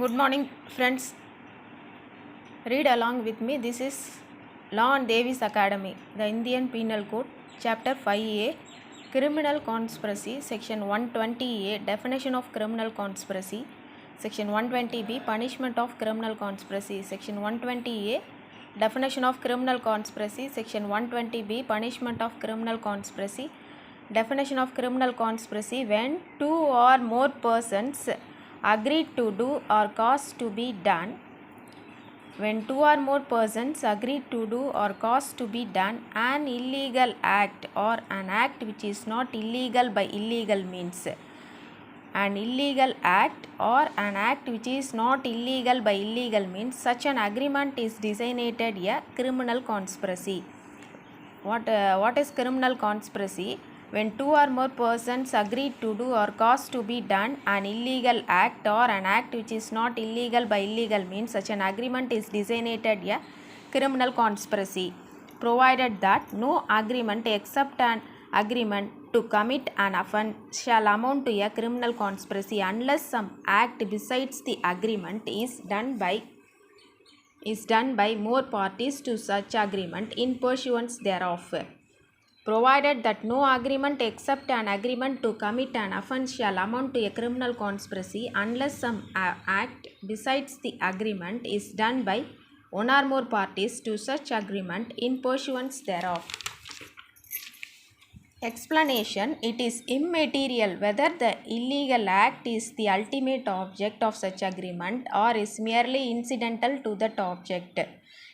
Good morning, friends. Read along with me. This is Law and Davis Academy, the Indian Penal Code, Chapter 5A, Criminal Conspiracy, Section 120A, Definition of Criminal Conspiracy, Section 120B, Punishment of Criminal Conspiracy, Section 120A, Definition of Criminal Conspiracy, Section 120B, Punishment of Criminal Conspiracy, Definition of Criminal Conspiracy: when two or more persons agreed to do or cause to be done. When two or more persons agreed to do or cause to be done an illegal act or an act which is not illegal by illegal means. An illegal act or an act which is not illegal by illegal means, such an agreement is designated a criminal conspiracy. What is criminal conspiracy? When two or more persons agreed to do or cause to be done an illegal act or an act which is not illegal by illegal means, such an agreement is designated a criminal conspiracy, provided that no agreement except an agreement to commit an offence shall amount to a criminal conspiracy unless some act besides the agreement is done by more parties to such agreement in pursuance thereof. Provided that no agreement except an agreement to commit an offence shall amount to a criminal conspiracy unless some act besides the agreement is done by one or more parties to such agreement in pursuance thereof. Explanation: it is immaterial whether the illegal act is the ultimate object of such agreement or is merely incidental to that object.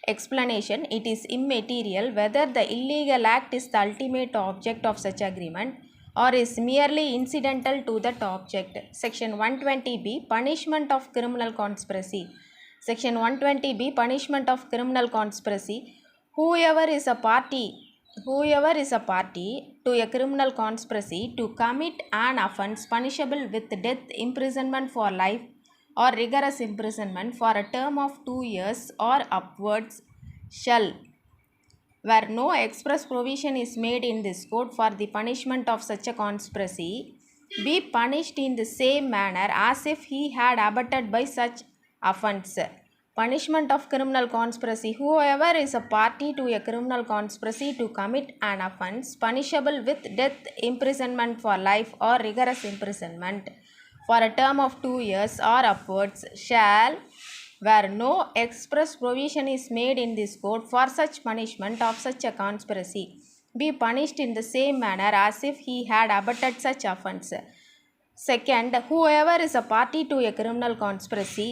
Explanation: it is immaterial whether the illegal act is the ultimate object of such agreement or is merely incidental to that object. Section 120B, Punishment of Criminal Conspiracy. Section 120B, Punishment of Criminal Conspiracy. Whoever is a party to a criminal conspiracy to commit an offence punishable with death, imprisonment for life, or rigorous imprisonment for a term of 2 years or upwards shall, where no express provision is made in this code for the punishment of such a conspiracy, be punished in the same manner as if he had abetted by such offence. Punishment of criminal conspiracy: whoever is a party to a criminal conspiracy to commit an offence punishable with death, imprisonment for life, or rigorous imprisonment for a term of 2 years or upwards shall, where no express provision is made in this code for such punishment of such a conspiracy, be punished in the same manner as if he had abetted such offence. Second, whoever is a party to a criminal conspiracy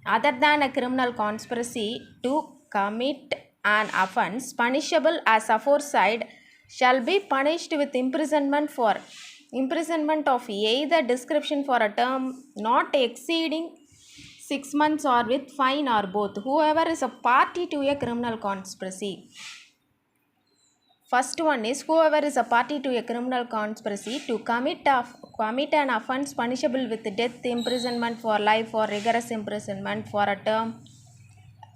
other than a criminal conspiracy to commit an offence punishable as aforesaid shall be punished with imprisonment of either description for a term not exceeding 6 months or with fine or both. Whoever is a party to a criminal conspiracy. First one is whoever is a party to a criminal conspiracy to commit an offence punishable with death, imprisonment for life, or rigorous imprisonment for a term.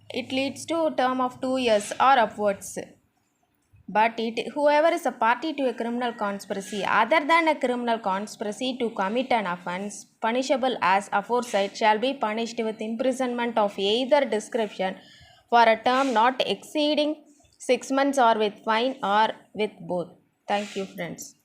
It leads to a term of 2 years or upwards. But whoever is a party to a criminal conspiracy other than a criminal conspiracy to commit an offence punishable as aforesaid shall be punished with imprisonment of either description for a term not exceeding 6 months or with fine or with both. Thank you, friends.